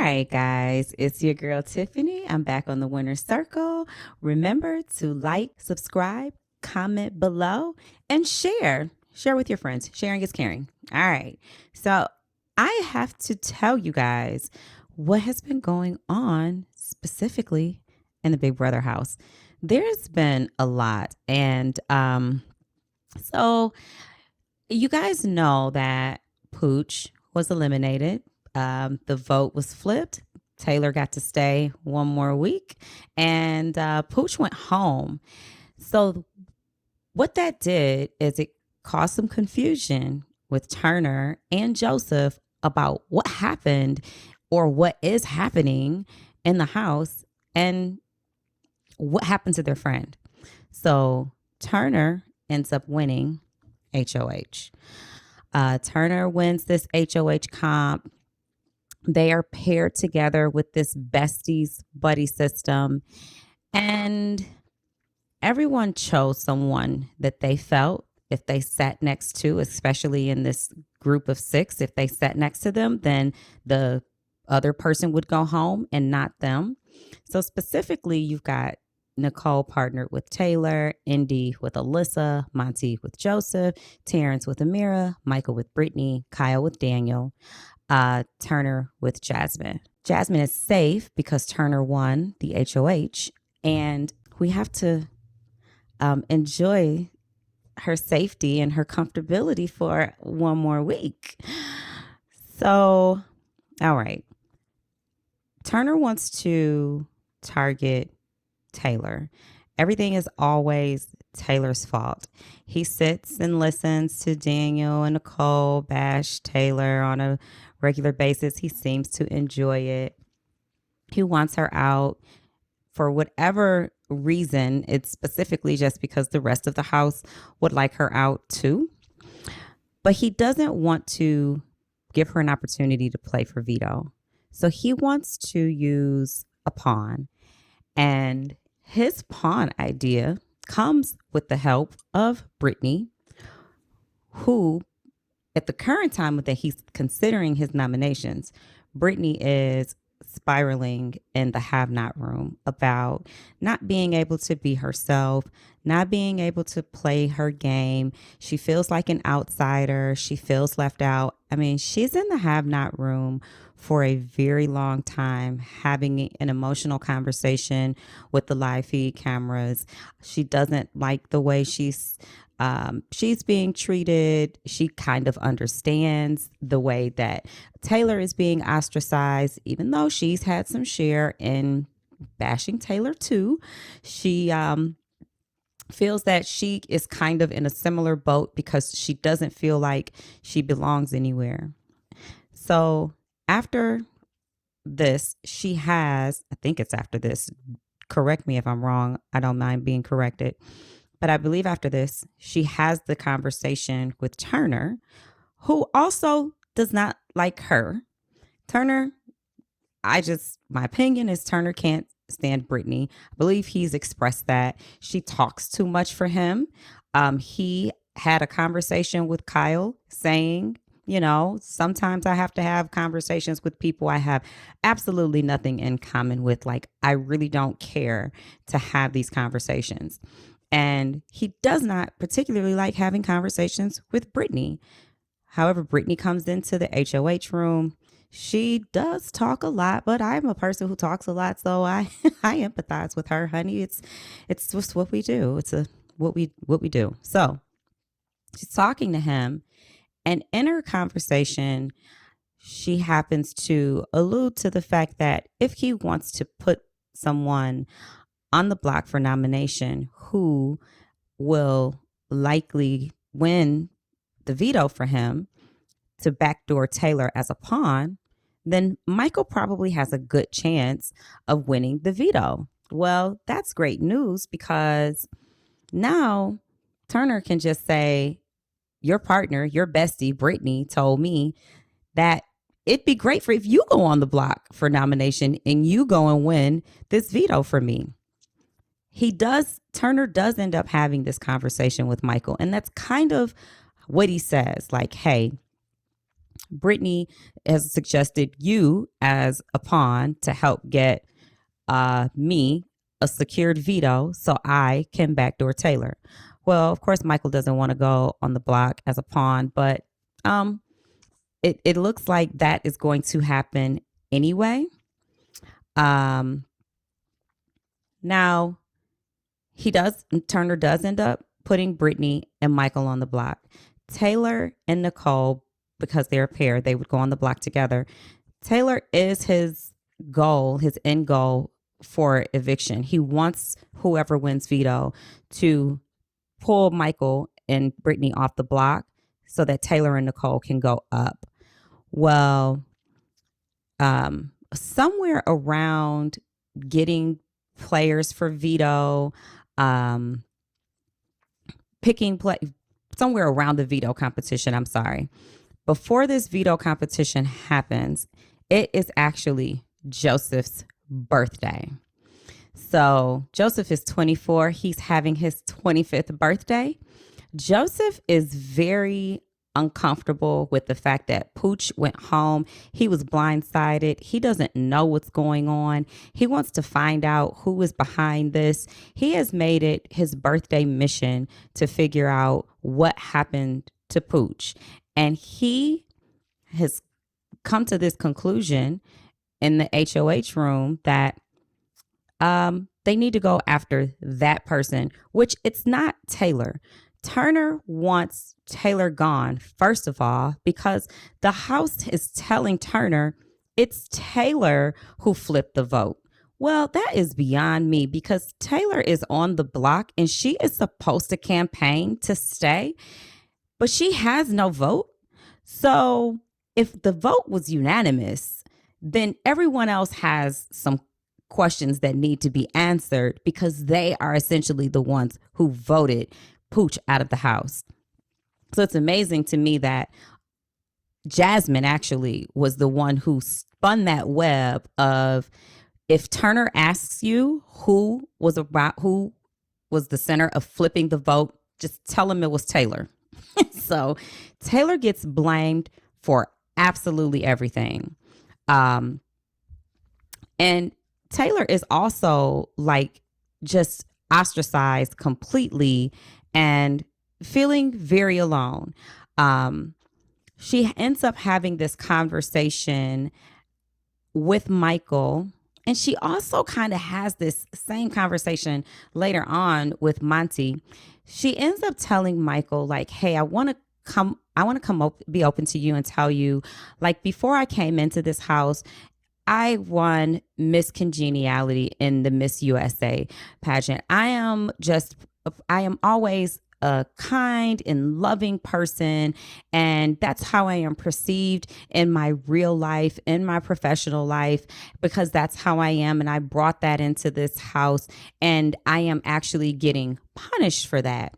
right, guys, it's your girl Tiffany. I'm back on the winner's circle. Remember to like, subscribe, comment below, and share. Share with your friends. Sharing is caring. All right. So I have to tell you guys what has been going on specifically in the Big Brother house. There's been a lot. And so you guys know that Pooch was eliminated. The vote was flipped. Taylor got to stay one more week, and Pooch went home. So, what that did is it caused some confusion with Turner and Joseph about what happened or what is happening in the house and what happened to their friend. So, Turner ends up winning HOH. Turner wins this HOH comp. They are paired together with this besties buddy system. And everyone chose someone that they felt if they sat next to, especially in this group of 6, if they sat next to them, then the other person would go home and not them. So specifically, you've got Nicole partnered with Taylor, Indy with Alyssa, Monty with Joseph, Terrence with Amira, Michael with Brittany, Kyle with Daniel, Turner with Jasmine. Jasmine is safe because Turner won the HOH, and we have to enjoy her safety and her comfortability for one more week. So, all right. Turner wants to target Taylor. Everything is always Taylor's fault. He sits and listens to Daniel and Nicole bash Taylor on a regular basis. He seems to enjoy it. He wants her out for whatever reason. It's specifically just because the rest of the house would like her out too. But he doesn't want to give her an opportunity to play for veto. So he wants to use a pawn. And his pawn idea comes with the help of Brittany, who at the current time that he's considering his nominations, Brittany is spiraling in the have not room about not being able to be herself, not being able to play her game. She feels like an outsider. She feels left out. I mean, she's in the have not room for a very long time, having an emotional conversation with the live feed cameras. She doesn't like the way she's being treated. She kind of understands the way that Taylor is being ostracized, even though she's had some share in bashing Taylor too. She feels that she is kind of in a similar boat because she doesn't feel like she belongs anywhere. So after this, I think it's after this, correct me if I'm wrong, I don't mind being corrected, but I believe after this, she has the conversation with Turner, who also does not like her. Turner, my opinion is Turner can't stand Brittany. I believe he's expressed that. She talks too much for him. He had a conversation with Kyle saying, sometimes I have to have conversations with people I have absolutely nothing in common with. Like, I really don't care to have these conversations. And he does not particularly like having conversations with Brittany. However, Brittany comes into the HOH room. She does talk a lot, but I'm a person who talks a lot, so I I empathize with her, honey. It's just what we do. It's what we do. So she's talking to him, and in her conversation, she happens to allude to the fact that if he wants to put someone on the block for nomination who will likely win the veto for him to backdoor Taylor as a pawn, then Michael probably has a good chance of winning the veto. Well, that's great news because now Turner can just say, your partner, your bestie, Brittany, told me that it'd be great for if you go on the block for nomination and you go and win this veto for me. Turner does end up having this conversation with Michael, and that's kind of what he says, like, hey, Brittany has suggested you as a pawn to help get me a secured veto so I can backdoor Taylor. Well, of course, Michael doesn't want to go on the block as a pawn, but um, it looks like that is going to happen anyway. Um, Now, Turner does end up putting Brittany and Michael on the block. Taylor and Nicole, because they're a pair, they would go on the block together. Taylor is his end goal for eviction. He wants whoever wins veto to pull Michael and Brittany off the block so that Taylor and Nicole can go up. Well, somewhere around getting players for veto, somewhere around the veto competition, I'm sorry. Before this veto competition happens, it is actually Joseph's birthday. So Joseph is 24. He's having his 25th birthday. Joseph is very uncomfortable with the fact that Pooch went home. He was blindsided. He doesn't know what's going on. He wants to find out who is behind this. He has made it his birthday mission to figure out what happened to Pooch. And he has come to this conclusion in the HOH room that they need to go after that person, which it's not Taylor. Turner wants Taylor gone, first of all, because the house is telling Turner it's Taylor who flipped the vote. Well, that is beyond me because Taylor is on the block and she is supposed to campaign to stay, but she has no vote. So if the vote was unanimous, then everyone else has some questions that need to be answered because they are essentially the ones who voted Pooch out of the house. So it's amazing to me that Jasmine actually was the one who spun that web of, if Turner asks you who was the center of flipping the vote, just tell him it was Taylor. So Taylor gets blamed for absolutely everything. And Taylor is also like just ostracized completely and feeling very alone. She ends up having this conversation with Michael, and she also kind of has this same conversation later on with Monty. She ends up telling Michael, like, hey, I want to be open to you and tell you, like, before I came into this house, I won Miss Congeniality in the Miss USA pageant. I am always a kind and loving person, and that's how I am perceived in my real life, in my professional life, because that's how I am, and I brought that into this house, and I am actually getting punished for that.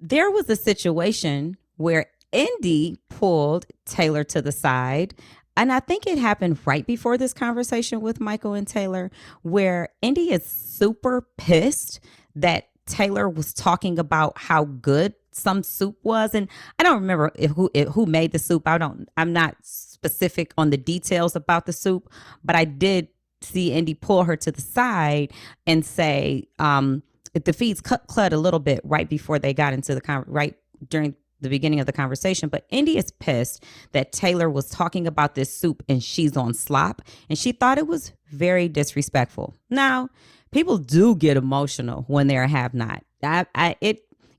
There was a situation where Indy pulled Taylor to the side. And I think it happened right before this conversation with Michael and Taylor, where Indy is super pissed that Taylor was talking about how good some soup was. And I don't remember who made the soup. I'm not specific on the details about the soup, but I did see Indy pull her to the side and say, the feeds clud a little bit right before they got into right during the beginning of the conversation, but Indy is pissed that Taylor was talking about this soup and she's on slop, and she thought it was very disrespectful. Now, people do get emotional when they're have-not.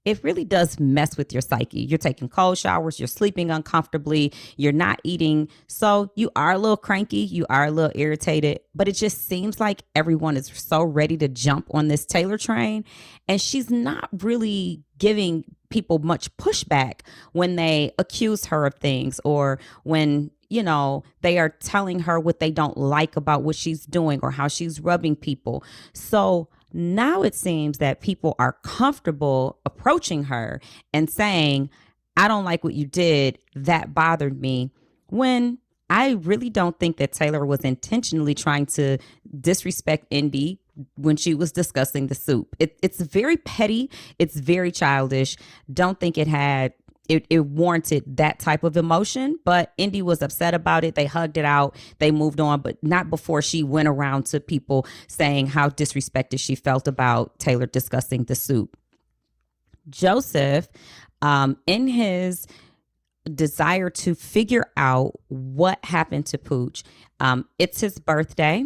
It really does mess with your psyche. You're taking cold showers, you're sleeping uncomfortably, you're not eating. So you are a little cranky, you are a little irritated, but it just seems like everyone is so ready to jump on this Taylor train. And she's not really giving people much pushback when they accuse her of things, or when, they are telling her what they don't like about what she's doing or how she's rubbing people. So now it seems that people are comfortable approaching her and saying, I don't like what you did. That bothered me. When I really don't think that Taylor was intentionally trying to disrespect Indy when she was discussing the soup. It's very petty. It's very childish. Don't think it had it warranted that type of emotion. But Indy was upset about it. They hugged it out. They moved on, but not before she went around to people saying how disrespected she felt about Taylor discussing the soup. Joseph, in his desire to figure out what happened to Pooch, it's his birthday.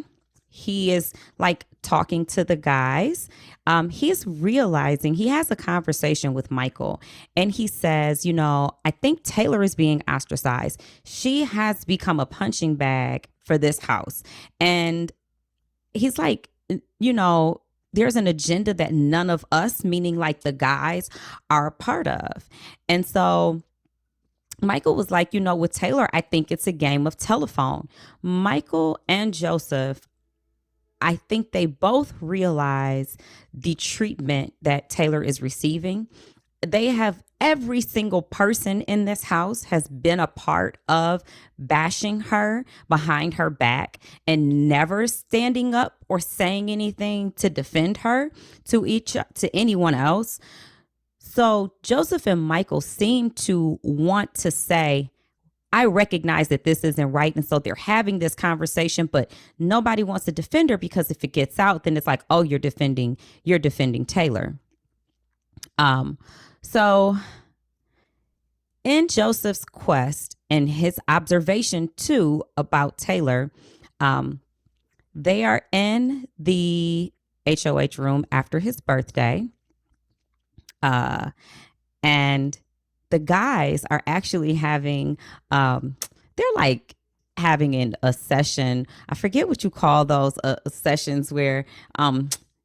He is like talking to the guys. He's realizing he has a conversation with Michael, and he says, I think Taylor is being ostracized. She has become a punching bag for this house. And he's like, there's an agenda that none of us, meaning like the guys, are a part of. And so Michael was like, with Taylor, I think it's a game of telephone. Michael and Joseph, I think they both realize the treatment that Taylor is receiving. They have every single person in this house has been a part of bashing her behind her back and never standing up or saying anything to defend her to anyone else. So Joseph and Michael seem to want to say, I recognize that this isn't right. And so they're having this conversation, but nobody wants to defend her, because if it gets out, then it's like, oh, you're defending Taylor. So in Joseph's quest and his observation too about Taylor, they are in the HOH room after his birthday. And the guys are actually having, they're like having a session. I forget what you call those sessions where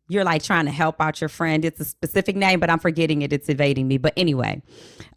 you're like trying to help out your friend. It's a specific name, but I'm forgetting it. It's evading me. But anyway,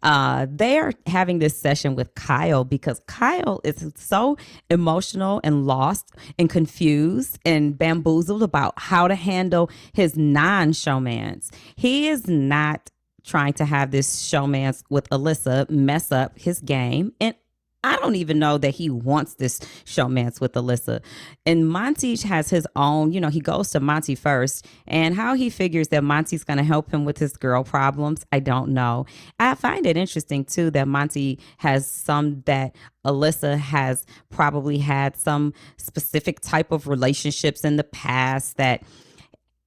they're having this session with Kyle because Kyle is so emotional and lost and confused and bamboozled about how to handle his non-showmance. He is not trying to have this showmance with Alyssa mess up his game. And I don't even know that he wants this showmance with Alyssa. And Monty has his own, he goes to Monty first, and how he figures that Monty's going to help him with his girl problems, I don't know. I find it interesting too that Monty has some that Alyssa has probably had some specific type of relationships in the past that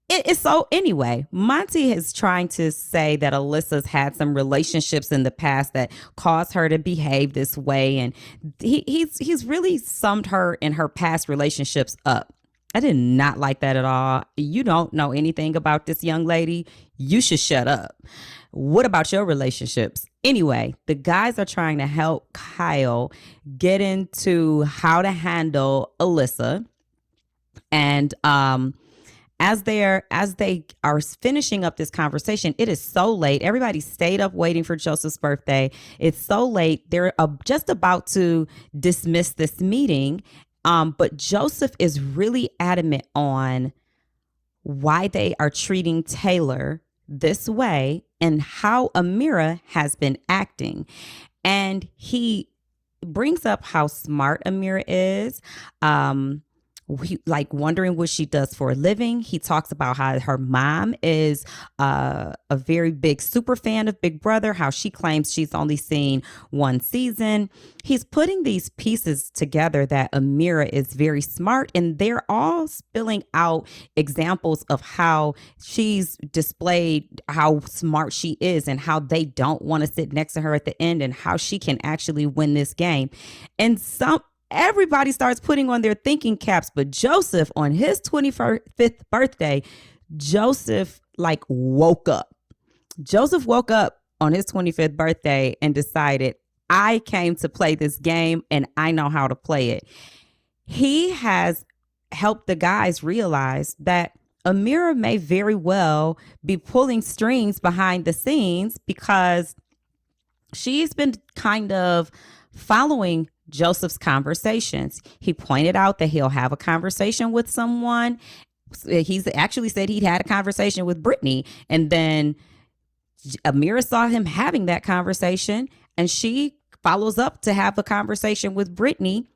it's so anyway, Monty is trying to say that Alyssa's had some relationships in the past that caused her to behave this way. And he's really summed her in her past relationships up. I did not like that at all. You don't know anything about this young lady. You should shut up. What about your relationships? Anyway, the guys are trying to help Kyle get into how to handle Alyssa. And, as they are finishing up this conversation, it is so late. Everybody stayed up waiting for Joseph's birthday. It's so late. They're just about to dismiss this meeting. But Joseph is really adamant on why they are treating Taylor this way and how Amira has been acting. And he brings up how smart Amira is. Like wondering what she does for a living. He talks about how her mom is a very big super fan of Big Brother, how she claims she's only seen one season. He's putting these pieces together that Amira is very smart, and they're all spilling out examples of how she's displayed how smart she is and how they don't want to sit next to her at the end and how she can actually win this game. And everybody starts putting on their thinking caps, but Joseph, on his 25th birthday, Joseph woke up. Joseph woke up on his 25th birthday and decided, I came to play this game and I know how to play it. He has helped the guys realize that Amira may very well be pulling strings behind the scenes because she's been kind of following Joseph's conversations. He pointed out that he'll have a conversation with someone. He's actually said he'd had a conversation with Brittany, and then Amira saw him having that conversation, and she follows up to have a conversation with Brittany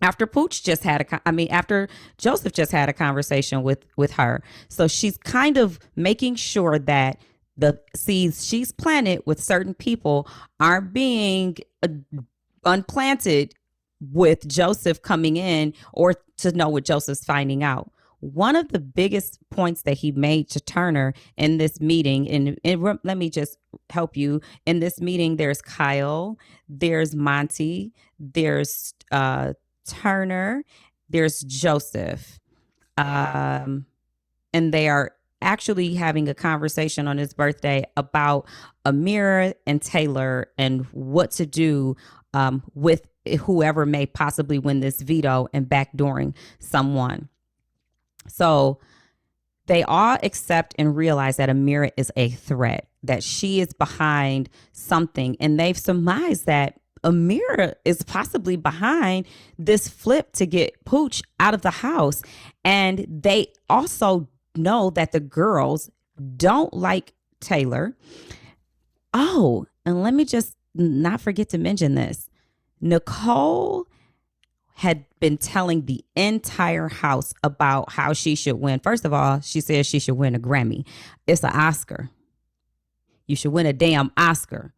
after after Joseph just had a conversation with her. So she's kind of making sure that the seeds she's planted with certain people aren't being unplanted with Joseph coming in or to know what Joseph's finding out. One of the biggest points that he made to Turner in this meeting, and let me just help you. In this meeting, there's Kyle, there's Monty, there's Turner, there's Joseph. And they are actually having a conversation on his birthday about Amira and Taylor and what to do with whoever may possibly win this veto and backdooring someone. So they all accept and realize that Amira is a threat, that she is behind something. And they've surmised that Amira is possibly behind this flip to get Pooch out of the house. And they also know that the girls don't like Taylor. Oh, and let me just not forget to mention this. Nicole had been telling the entire house about how she should win. First of all, she says she should win a Grammy. It's an Oscar. You should win a damn Oscar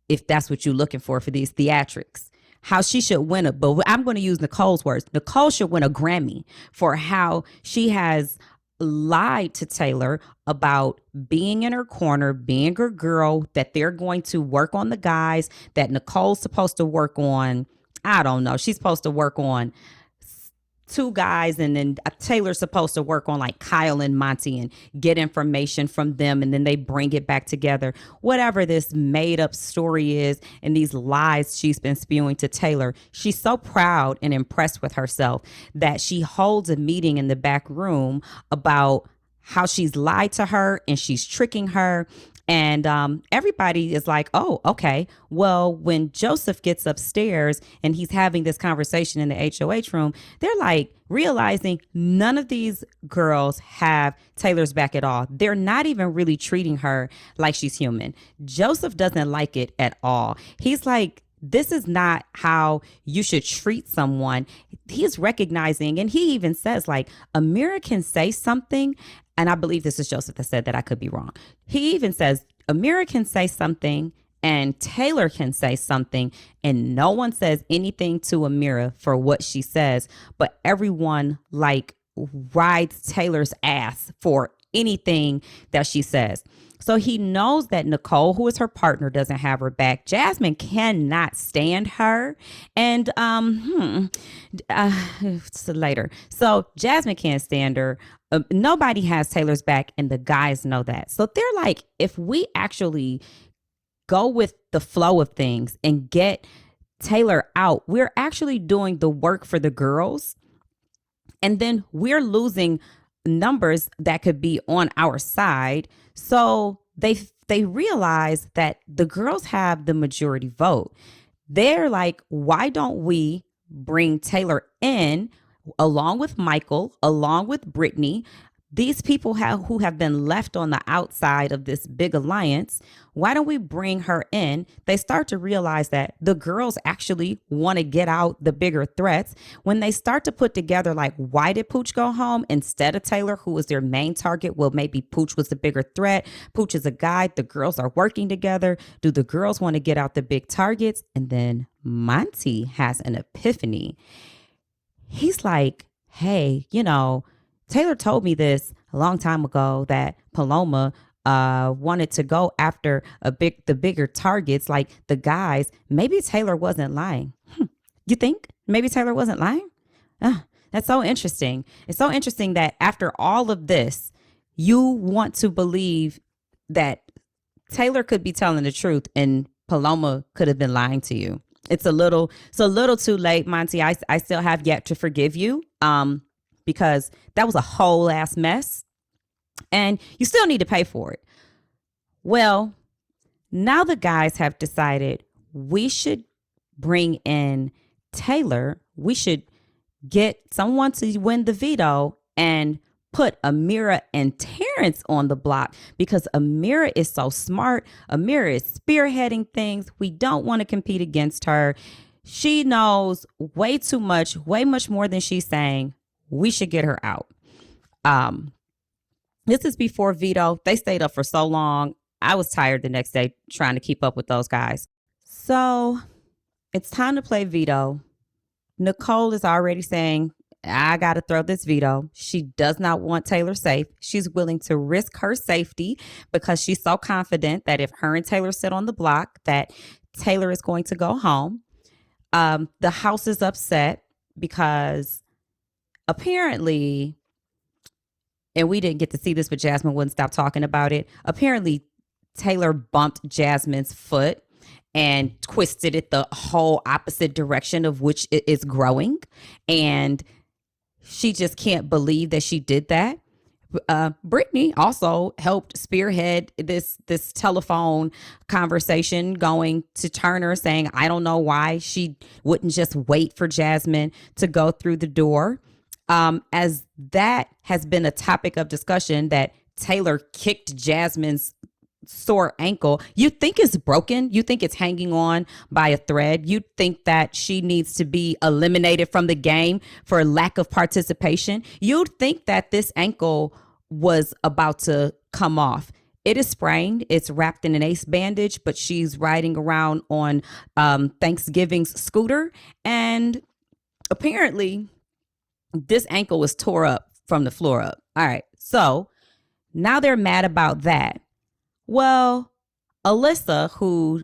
if that's what you're looking for these theatrics. How she should win it. But I'm going to use Nicole's words. Nicole should win a Grammy for how she has lied to Taylor about being in her corner, being her girl, that they're going to work on the guys, that Nicole's supposed to work on. I don't know. She's supposed to work on 2 guys, and then Taylor's supposed to work on like Kyle and Monty and get information from them, and then they bring it back together. Whatever this made up story is and these lies she's been spewing to Taylor, she's so proud and impressed with herself that she holds a meeting in the back room about how she's lied to her and she's tricking her. And everybody is like, oh, okay. Well, when Joseph gets upstairs and he's having this conversation in the HOH room, they're like realizing none of these girls have Taylor's back at all. They're not even really treating her like she's human. Joseph doesn't like it at all. He's like, this is not how you should treat someone. He's recognizing, and he even says, like, Amira can say something, and I believe this is Joseph that said that. I could be wrong. He even says Amira can say something and Taylor can say something, and no one says anything to Amira for what she says, but everyone like rides Taylor's ass for anything that she says. So he knows that Nicole, who is her partner, doesn't have her back. Jasmine cannot stand her. And later. So Jasmine can't stand her. Nobody has Taylor's back, and the guys know that. So they're like, if we actually go with the flow of things and get Taylor out, we're actually doing the work for the girls. And then we're losing numbers that could be on our side. So they realize that the girls have the majority vote. They're like, why don't we bring Taylor in along with Michael, along with Brittany? These people who have been left on the outside of this big alliance, why don't we bring her in? They start to realize that the girls actually want to get out the bigger threats. When they start to put together, like, why did Pooch go home instead of Taylor, who was their main target? Well, maybe Pooch was the bigger threat. Pooch is a guy. The girls are working together. Do the girls want to get out the big targets? And then Monty has an epiphany. He's like, hey, Taylor told me this a long time ago, that Paloma wanted to go after the bigger targets, like the guys. Maybe Taylor wasn't lying. You think maybe Taylor wasn't lying? That's so interesting. It's so interesting that after all of this, you want to believe that Taylor could be telling the truth and Paloma could have been lying to you. It's a little too late, Monty. I still have yet to forgive you. Because that was a whole ass mess and you still need to pay for it. Well, now the guys have decided we should bring in Taylor. We should get someone to win the veto and put Amira and Terrence on the block, because Amira is so smart. Amira is spearheading things. We don't want to compete against her. She knows way too much, way much more than she's saying. We should get her out. This is before Vito. They stayed up for so long. I was tired the next day trying to keep up with those guys. So it's time to play Vito. Nicole is already saying, I got to throw this veto. She does not want Taylor safe. She's willing to risk her safety because she's so confident that if her and Taylor sit on the block, that Taylor is going to go home. The house is upset because apparently, and we didn't get to see this, but Jasmine wouldn't stop talking about it. Apparently, Taylor bumped Jasmine's foot and twisted it the whole opposite direction of which it is growing. And she just can't believe that she did that. Brittany also helped spearhead this telephone conversation going to Turner saying, I don't know why she wouldn't just wait for Jasmine to go through the door. As that has been a topic of discussion, that Taylor kicked Jasmine's sore ankle. You think it's broken. You think it's hanging on by a thread. You think that she needs to be eliminated from the game for lack of participation. You'd think that this ankle was about to come off. It is sprained. It's wrapped in an ace bandage, but she's riding around on Thanksgiving's scooter. And apparently this ankle was tore up from the floor up. All right. So now they're mad about that. Well, Alyssa, who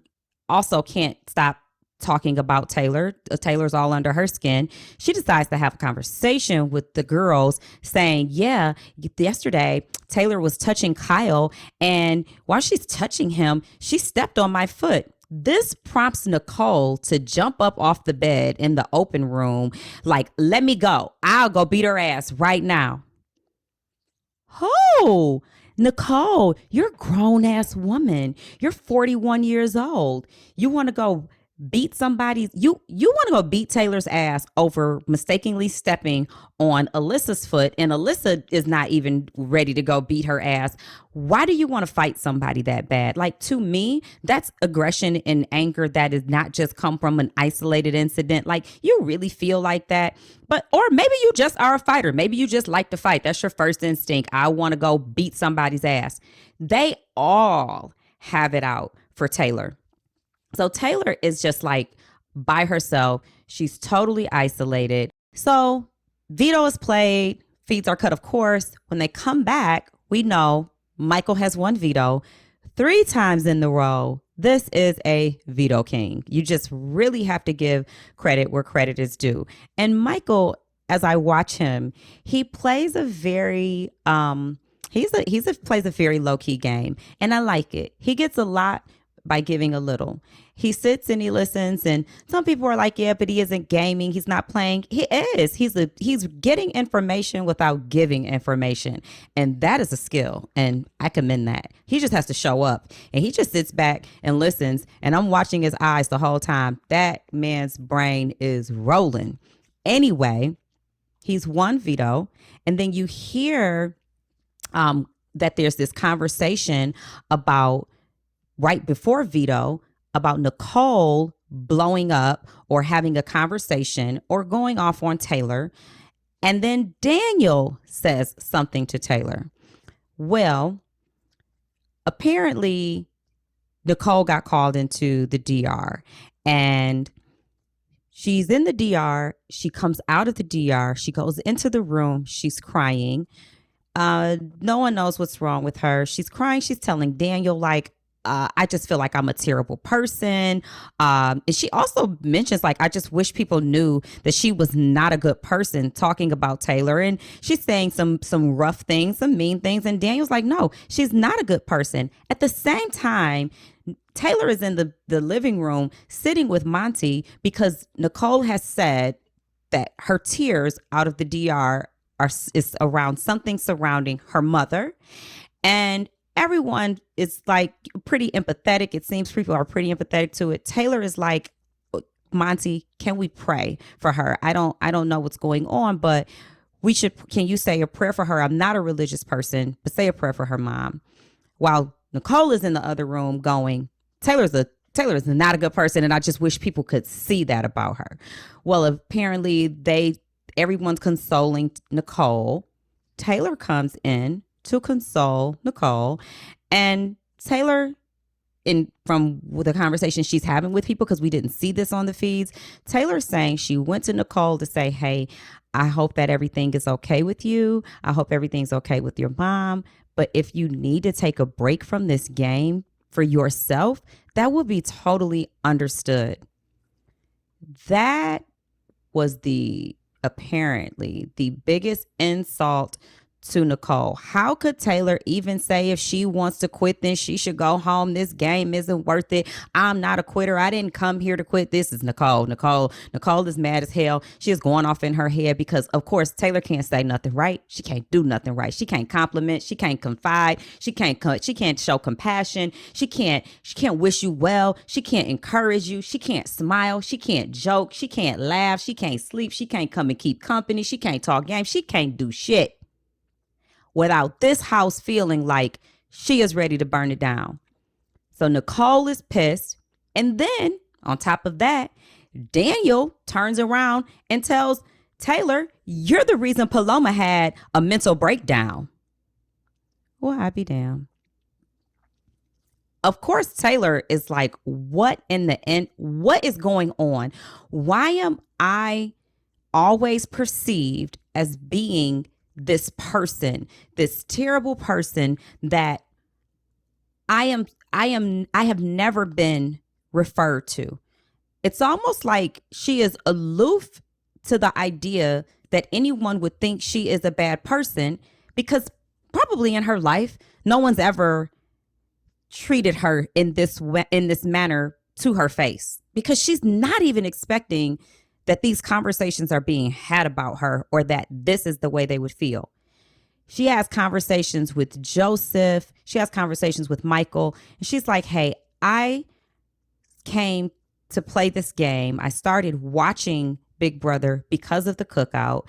also can't stop talking about Taylor, Taylor's all under her skin, she decides to have a conversation with the girls saying, yeah, yesterday Taylor was touching Kyle, and while she's touching him, she stepped on my foot. This prompts Nicole to jump up off the bed in the open room like, let me go. I'll go beat her ass right now. Who? Nicole, you're a grown ass woman. You're 41 years old. You want to go beat somebody's, you want to go beat Taylor's ass over mistakenly stepping on Alyssa's foot, and Alyssa is not even ready to go beat her ass. Why do you want to fight somebody that bad? Like, to me, that's aggression and anger that is not just come from an isolated incident. Like, you really feel like that. But, or maybe you just are a fighter. Maybe you just like to fight. That's your first instinct. I want to go beat somebody's ass. They all have it out for Taylor. So Taylor is just like by herself. She's totally isolated. So Vito is played, feeds are cut, of course. When they come back, we know Michael has won Vito 3 times in the row. This is a Vito king. You just really have to give credit where credit is due. And Michael, as I watch him, he plays a very plays a very low-key game, and I like it. He gets a lot by giving a little. He sits and he listens, and some people are like, yeah, but he isn't gaming. He's not playing. He is. He's getting information without giving information. And that is a skill. And I commend that. He just has to show up, and he just sits back and listens. And I'm watching his eyes the whole time. That man's brain is rolling. Anyway, he's won Vito. And then you hear that there's this conversation about right before Vito about Nicole blowing up or having a conversation or going off on Taylor. And then Daniel says something to Taylor. Well, apparently Nicole got called into the DR, and she's in the DR. She comes out of the DR. She goes into the room. She's crying. No one knows what's wrong with her. She's crying. She's telling Daniel, like, I just feel like I'm a terrible person. And she also mentions, like, I just wish people knew that she was not a good person, talking about Taylor. And she's saying some rough things, some mean things. And Daniel's like, no, she's not a good person. At the same time, Taylor is in the living room sitting with Monty because Nicole has said that her tears out of the DR is around something surrounding her mother. And everyone is like pretty empathetic. It seems people are pretty empathetic to it. Taylor is like, Monty, can we pray for her? I don't know what's going on, but can you say a prayer for her? I'm not a religious person, but say a prayer for her mom. While Nicole is in the other room going, Taylor is not a good person, and I just wish people could see that about her. Well, apparently everyone's consoling Nicole. Taylor comes in to console Nicole. And Taylor, from the conversation she's having with people, because we didn't see this on the feeds, Taylor's saying she went to Nicole to say, hey, I hope that everything is okay with you. I hope everything's okay with your mom. But if you need to take a break from this game for yourself, that will be totally understood. That was apparently the biggest insult to Nicole. How could Taylor even say if she wants to quit, then she should go home? This game isn't worth it. I'm not a quitter. I didn't come here to quit. This is Nicole. Nicole is mad as hell. She is going off in her head because, of course, Taylor can't say nothing right. She can't do nothing right. She can't compliment. She can't confide. She can't show compassion. She can't wish you well. She can't encourage you. She can't smile. She can't joke. She can't laugh. She can't sleep. She can't come and keep company. She can't talk games. She can't do shit without this house feeling like she is ready to burn it down. So Nicole is pissed. And then on top of that, Daniel turns around and tells Taylor, you're the reason Paloma had a mental breakdown. Well, I be damned. Of course, Taylor is like, what in the end? What is going on? Why am I always perceived as being this person, this terrible person that I have never been referred to? It's almost like she is aloof to the idea that anyone would think she is a bad person, because probably in her life, no one's ever treated her in this manner to her face, because she's not even expecting that these conversations are being had about her, or that this is the way they would feel. She has conversations with Joseph. She has conversations with Michael. And she's like, hey, I came to play this game. I started watching Big Brother because of the cookout.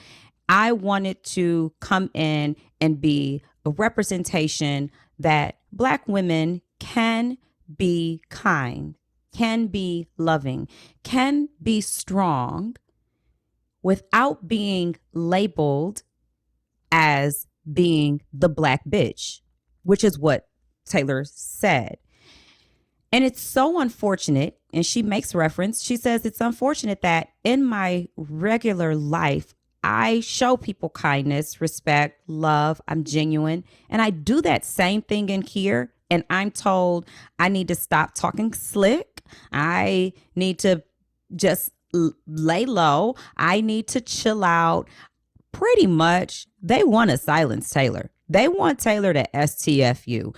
I wanted to come in and be a representation that Black women can be kind, can be loving, can be strong without being labeled as being the Black bitch, which is what Taylor said. And it's so unfortunate. And she makes reference. She says, it's unfortunate that in my regular life, I show people kindness, respect, love. I'm genuine. And I do that same thing in here. And I'm told I need to stop talking slick. I need to just lay low. I need to chill out. Pretty much, they want to silence Taylor. They want Taylor to STFU.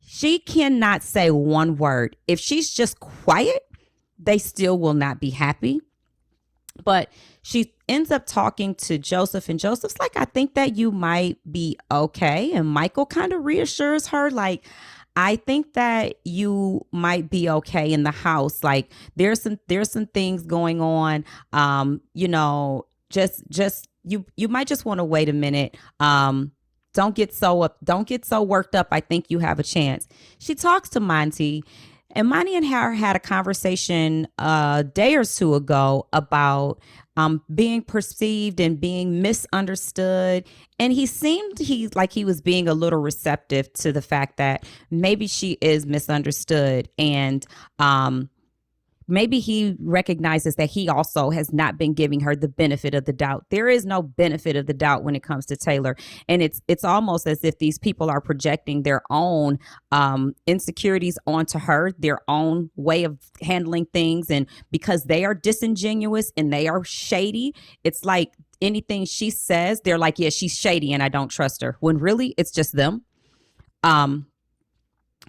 She cannot say one word. If she's just quiet, they still will not be happy. But she ends up talking to Joseph, and Joseph's like, I think that you might be okay. And Michael kind of reassures her, like, I think that you might be okay in the house. Like, there's some things going on. You might just want to wait a minute. Don't get so worked up. I think you have a chance. She talks to Monty, and Monty and her had a conversation a day or two ago about being perceived and being misunderstood. And he seemed like he was being a little receptive to the fact that maybe she is misunderstood. And maybe he recognizes that he also has not been giving her the benefit of the doubt. There is no benefit of the doubt when it comes to Taylor. And it's almost as if these people are projecting their own insecurities onto her, their own way of handling things. And because they are disingenuous and they are shady, it's like anything she says, they're like, yeah, she's shady and I don't trust her. When really it's just them.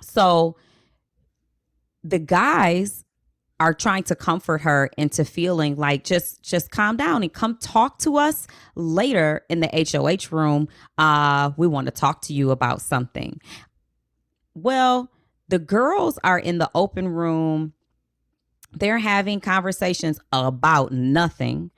So the guys are trying to comfort her into feeling like just calm down and come talk to us later in the HOH room. We want to talk to you about something. Well, the girls are in the open room. They're having conversations about nothing.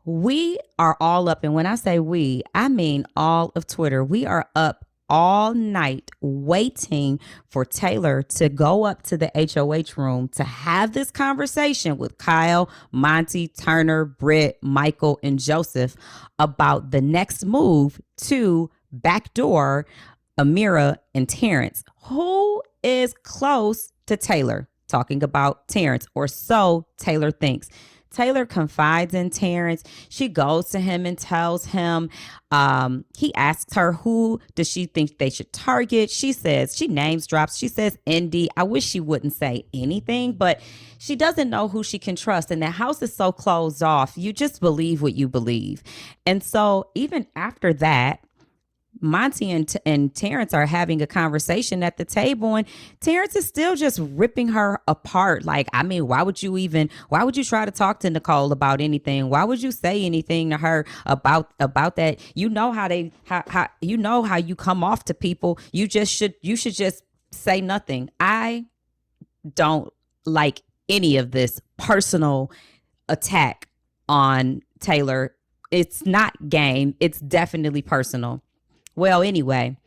We are all up. And when I say we, I mean all of Twitter. We are up all night waiting for Taylor to go up to the HOH room to have this conversation with Kyle, Monty, Turner, Britt, Michael, and Joseph about the next move to backdoor Amira and Terrence. Who is close to Taylor? Talking about Terrence, or so Taylor thinks. Taylor confides in Terrence. She goes to him and tells him, he asks her, who does she think they should target? She says, she names drops. She says, Indy. I wish she wouldn't say anything, but she doesn't know who she can trust. And the house is so closed off. You just believe what you believe. And so even after that, Monty and Terrence are having a conversation at the table, and Terrence is still just ripping her apart. Like, I mean, why would you try to talk to Nicole about anything? Why would you say anything to her about that? You know how you come off to people. You should just say nothing. I don't like any of this personal attack on Taylor. It's not game. It's definitely personal. Well, anyway,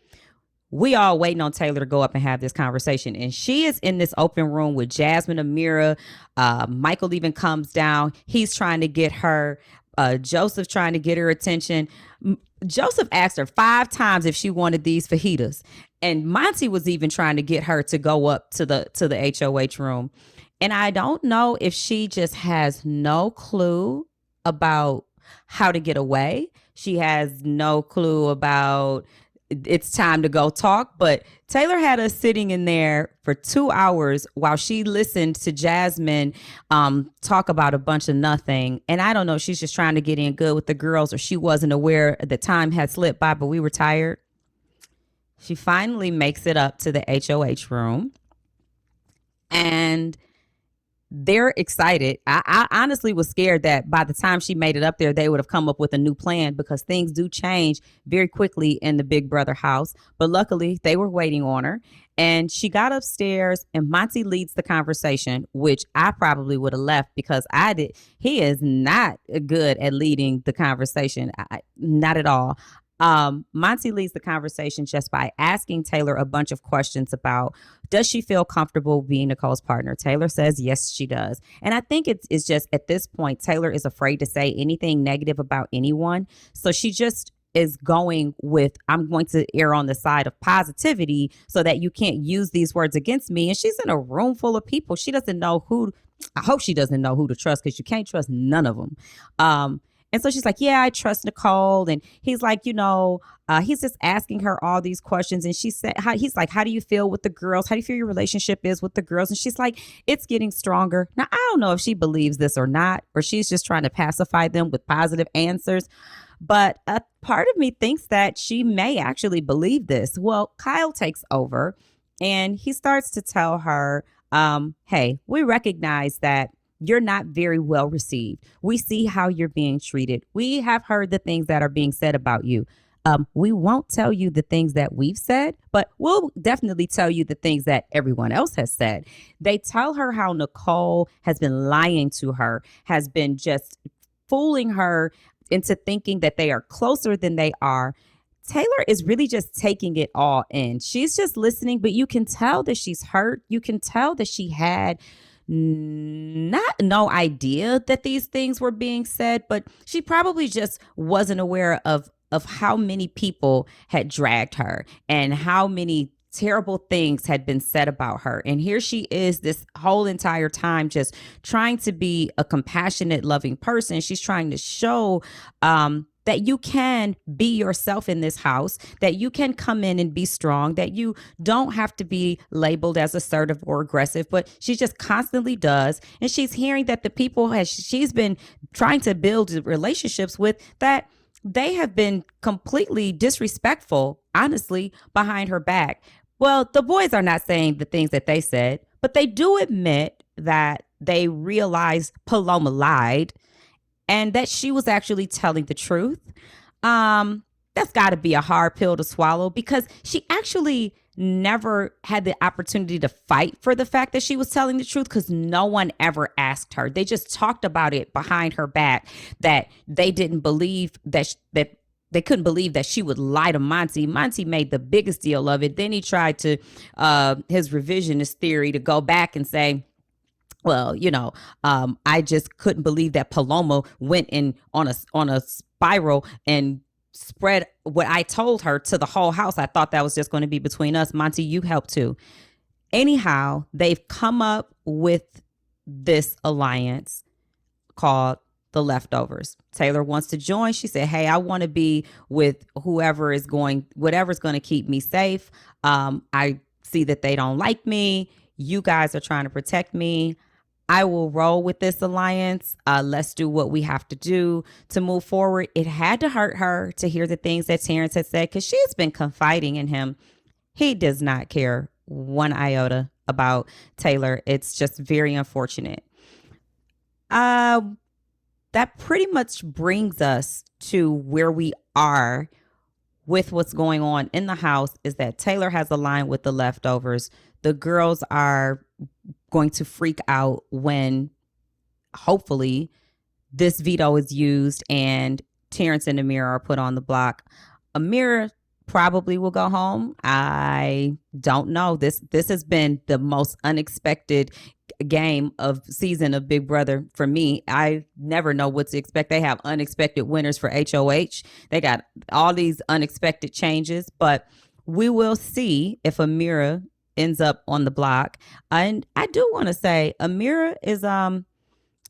we all waiting on Taylor to go up and have this conversation. And she is in this open room with Jasmine, Amira. Michael even comes down. He's trying to get her. Joseph trying to get her attention. Joseph asked her 5 times if she wanted these fajitas. And Monty was even trying to get her to go up to the HOH room. And I don't know if she just has no clue about how to get away. She has no clue about it's time to go talk. But Taylor had us sitting in there for 2 hours while she listened to Jasmine talk about a bunch of nothing. And I don't know, she's just trying to get in good with the girls, or she wasn't aware the time had slipped by, but we were tired. She finally makes it up to the HOH room. And they're excited. I honestly was scared that by the time she made it up there, they would have come up with a new plan, because things do change very quickly in the Big Brother house. But luckily, they were waiting on her. And she got upstairs, and Monty leads the conversation, which I probably would have left, because I did. He is not good at leading the conversation. Not at all. Monty leads the conversation just by asking Taylor a bunch of questions about, does she feel comfortable being Nicole's partner? Taylor says, yes, she does. And I think it's just at this point, Taylor is afraid to say anything negative about anyone. So she just is going with, I'm going to err on the side of positivity so that you can't use these words against me. And she's in a room full of people. She doesn't know who, I hope she doesn't know who to trust, because you can't trust none of them. And so she's like, yeah, I trust Nicole. And he's like, he's just asking her all these questions. And she said, he's like, how do you feel with the girls? How do you feel your relationship is with the girls? And she's like, it's getting stronger. Now, I don't know if she believes this or not, or she's just trying to pacify them with positive answers. But a part of me thinks that she may actually believe this. Well, Kyle takes over and he starts to tell her, hey, we recognize that you're not very well received. We see how you're being treated. We have heard the things that are being said about you. We won't tell you the things that we've said, but we'll definitely tell you the things that everyone else has said. They tell her how Nicole has been lying to her, has been just fooling her into thinking that they are closer than they are. Taylor is really just taking it all in. She's just listening, but you can tell that she's hurt. You can tell that she had no idea that these things were being said, but she probably just wasn't aware of how many people had dragged her and how many terrible things had been said about her. And here she is this whole entire time just trying to be a compassionate, loving person. She's trying to show that you can be yourself in this house, that you can come in and be strong, that you don't have to be labeled as assertive or aggressive, but she just constantly does. And she's hearing that the people she's been trying to build relationships with, that they have been completely disrespectful, honestly, behind her back. Well, the boys are not saying the things that they said, but they do admit that they realize Paloma lied and that she was actually telling the truth. That's got to be a hard pill to swallow, because she actually never had the opportunity to fight for the fact that she was telling the truth, because no one ever asked her. They just talked about it behind her back, that they didn't believe that they couldn't believe that she would lie to Monty. Monty made the biggest deal of it. Then he tried to his revisionist theory to go back and say, well, I just couldn't believe that Paloma went in on a spiral and spread what I told her to the whole house. I thought that was just going to be between us. Monty, you helped too. Anyhow, they've come up with this alliance called The Leftovers. Taylor wants to join. She said, hey, I want to be with whatever's going to keep me safe. I see that they don't like me. You guys are trying to protect me. I will roll with this alliance. Let's do what we have to do to move forward. It had to hurt her to hear the things that Terrence had said because she's been confiding in him. He does not care one iota about Taylor. It's just very unfortunate. That pretty much brings us to where we are with what's going on in the house is that Taylor has aligned with the leftovers. The girls are going to freak out when hopefully this veto is used and Terrence and Amira are put on the block. Amira probably will go home. I don't know. This has been the most unexpected season of Big Brother for me. I never know what to expect. They have unexpected winners for HOH. They got all these unexpected changes, but we will see if Amira ends up on the block. And I do want to say Amira is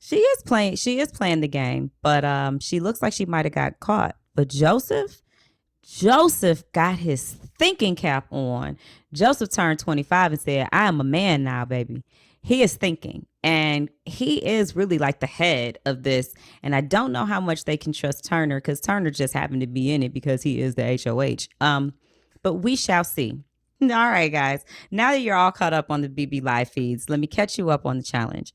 she is playing the game, but she looks like she might have got caught. But Joseph got his thinking cap on. Joseph turned 25 and said, I am a man now, baby. He is thinking, and he is really like the head of this. And I don't know how much they can trust Turner because Turner just happened to be in it because he is the HOH. But we shall see. All right, guys. Now that you're all caught up on the BB Live feeds, let me catch you up on the challenge.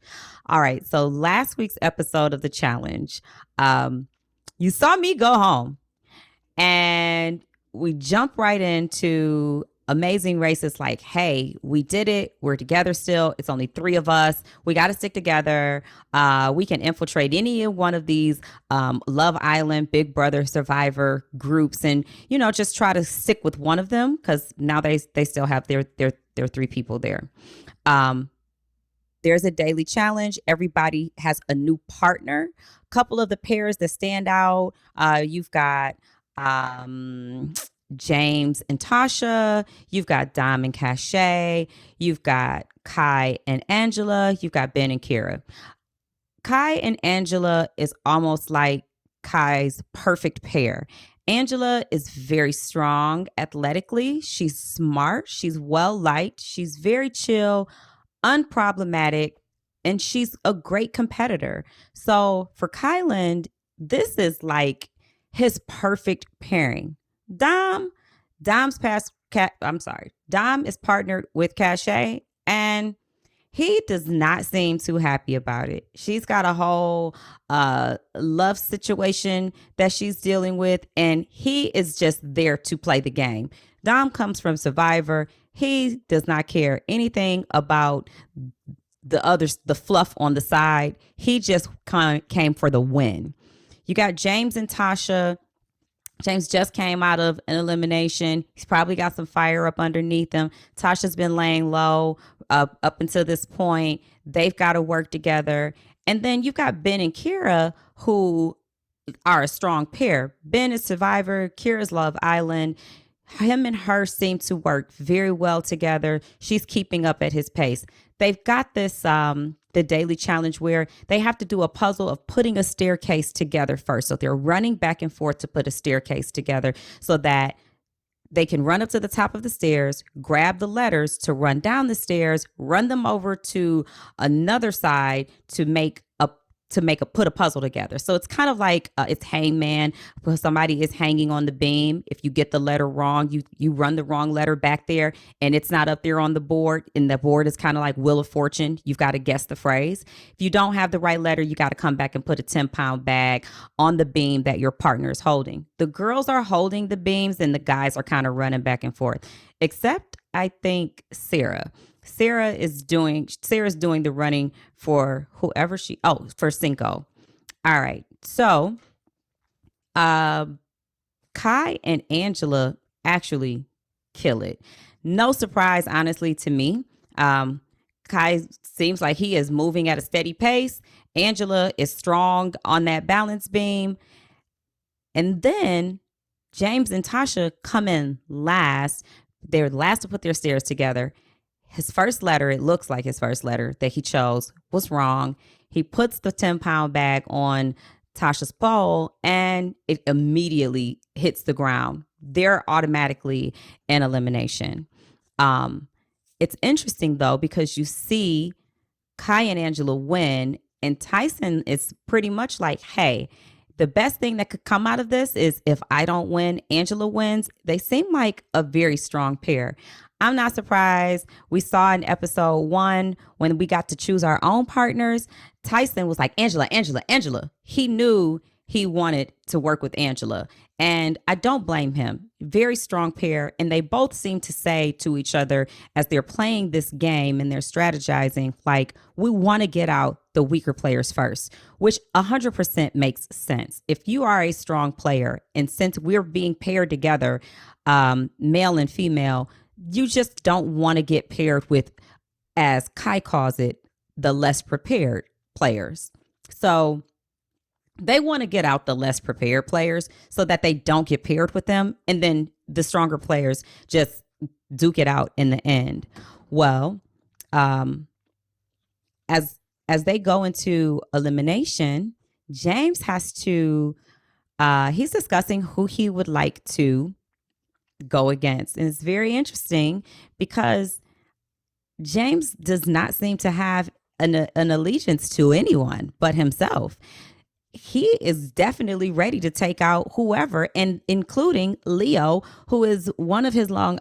All right. So last week's episode of the challenge, you saw me go home. And we jump right into Amazing Race. It's like, hey, we did it. We're together still. It's only 3 of us. We got to stick together. We can infiltrate any one of these Love Island, Big Brother, Survivor groups and, just try to stick with one of them because now they still have their 3 people there. There's a daily challenge. Everybody has a new partner. A couple of the pairs that stand out. You've got James and Tasha, you've got Dom and Cachet, you've got Kai and Angela, you've got Ben and Kira. Kai and Angela is almost like Kai's perfect pair. Angela is very strong athletically. She's smart. She's well liked. She's very chill, unproblematic, and she's a great competitor. So for Kyland, this is like his perfect pairing. Dom is partnered with Cachet, and he does not seem too happy about it. She's got a whole love situation that she's dealing with, and he is just there to play the game. Dom comes from Survivor. He does not care anything about the fluff on the side. He just came for the win. You got James and Tasha. James just came out of an elimination. He's probably got some fire up underneath him. Tasha's been laying low up until this point. They've got to work together. And then you've got Ben and Kira, who are a strong pair. Ben is Survivor. Kira's Love Island. Him and her seem to work very well together. She's keeping up at his pace. They've got this the daily challenge where they have to do a puzzle of putting a staircase together first. So they're running back and forth to put a staircase together so that they can run up to the top of the stairs, grab the letters to run down the stairs, run them over to another side to put a puzzle together. So it's kind of like it's hangman. When somebody is hanging on the beam, if you get the letter wrong, you run the wrong letter back there and it's not up there on the board, and the board is kind of like Wheel of Fortune. You've got to guess the phrase. If you don't have the right letter, you got to come back and put a 10-pound bag on the beam that your partner is holding. The girls are holding the beams and the guys are kind of running back and forth, except I think Sarah. Sarah's doing the running for for Cinco. All right. So Kai and Angela actually kill it. No surprise, honestly, to me. Kai seems like he is moving at a steady pace. Angela is strong on that balance beam. And then James and Tasha come in last. They're last to put their stairs together. His first letter, it looks like his first letter that he chose, was wrong. He puts the 10-pound bag on Tasha's pole and it immediately hits the ground. They're automatically in elimination. It's interesting, though, because you see Kai and Angela win, and Tyson is pretty much like, hey, the best thing that could come out of this is if I don't win, Angela wins. They seem like a very strong pair. I'm not surprised. We saw in episode 1 when we got to choose our own partners, Tyson was like, Angela, Angela, Angela. He knew he wanted to work with Angela. And I don't blame him. Very strong pair. And they both seem to say to each other as they're playing this game and they're strategizing, like, we want to get out the weaker players first, which 100% makes sense. If you are a strong player, and since we're being paired together, male and female, you just don't want to get paired with, as Kai calls it, the less prepared players. So they want to get out the less prepared players so that they don't get paired with them. And then the stronger players just duke it out in the end. Well, as they go into elimination, James has to, he's discussing who he would like to go against. And it's very interesting because James does not seem to have an allegiance to anyone but himself. He is definitely ready to take out whoever, and including Leo, who is one of his Amazing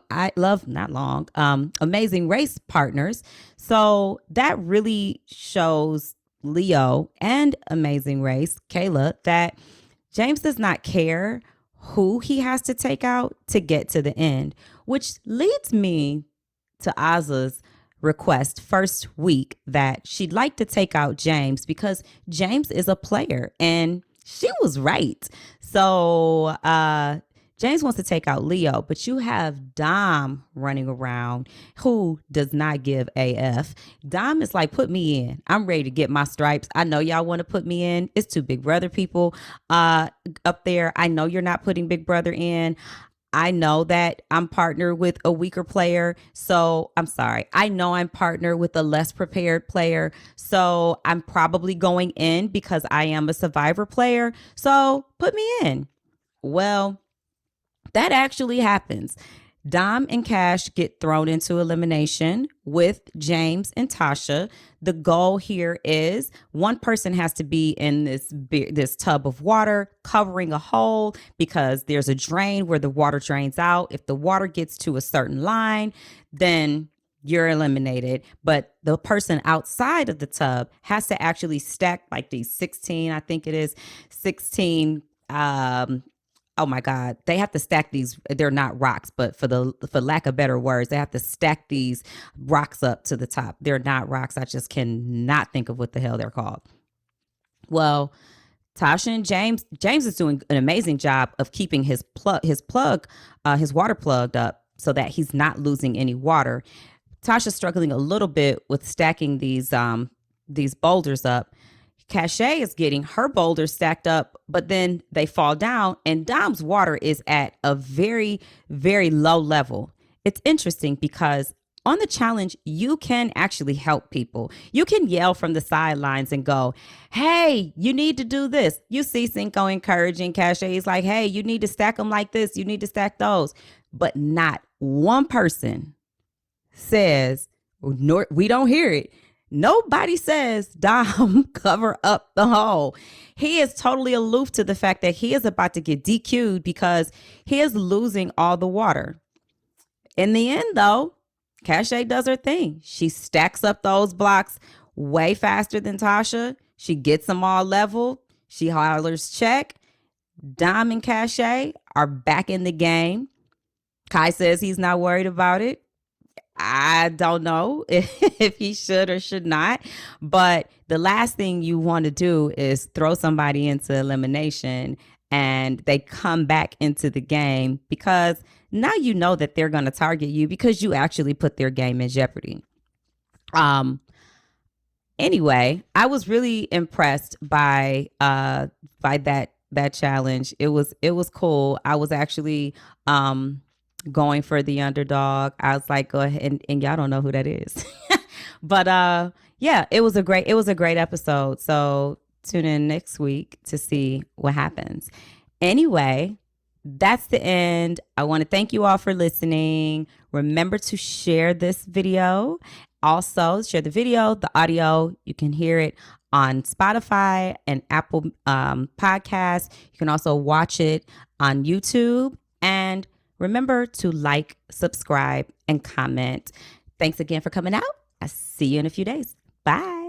Race partners. So that really shows Leo and Amazing Race, Kayla, that James does not care who he has to take out to get to the end, which leads me to Azah's request first week that she'd like to take out James because James is a player, and she was right. So James wants to take out Leo, but you have Dom running around who does not give AF. Dom is like, put me in. I'm ready to get my stripes. I know y'all want to put me in. It's two Big Brother people up there. I know you're not putting Big Brother in. I know that I'm partnered with a weaker player. So I'm sorry. I know I'm partnered with a less prepared player. So I'm probably going in because I am a survivor player. So put me in. Well, that actually happens. Dom and Cash get thrown into elimination with James and Tasha. The goal here is one person has to be in this tub of water covering a hole because there's a drain where the water drains out. If the water gets to a certain line, then you're eliminated. But the person outside of the tub has to actually stack like these 16, I think it is 16 oh my God, they have to stack these. They're not rocks, but for lack of better words, they have to stack these rocks up to the top. They're not rocks. I just cannot think of what the hell they're called. Well, Tasha and James is doing an amazing job of keeping his water plugged up so that he's not losing any water. Tasha's struggling a little bit with stacking these boulders up. Cachet is getting her boulders stacked up, but then they fall down, and Dom's water is at a very, very low level. It's interesting because on the challenge, you can actually help people. You can yell from the sidelines and go, hey, you need to do this. You see Cinco encouraging Cachet. He's like, hey, you need to stack them like this. You need to stack those. But not one person says, nor we don't hear it. Nobody says, Dom, cover up the hole. He is totally aloof to the fact that he is about to get DQ'd because he is losing all the water. In the end, though, Cachet does her thing. She stacks up those blocks way faster than Tasha. She gets them all level. She hollers check. Dom and Cachet are back in the game. Kai says he's not worried about it. I don't know if he should or should not, but the last thing you want to do is throw somebody into elimination and they come back into the game because now you know that they're going to target you because you actually put their game in jeopardy. Anyway, I was really impressed by that that challenge. It was cool. I was actually going for the underdog. I was like, go ahead, and y'all don't know who that is. But yeah, it was a great episode. So tune in next week to see what happens. Anyway, that's the end. I want to thank you all for listening. Remember to share this video. Also, share the video, the audio. You can hear it on Spotify and Apple Podcasts. You can also watch it on YouTube. And remember to like, subscribe, and comment. Thanks again for coming out. I'll see you in a few days. Bye.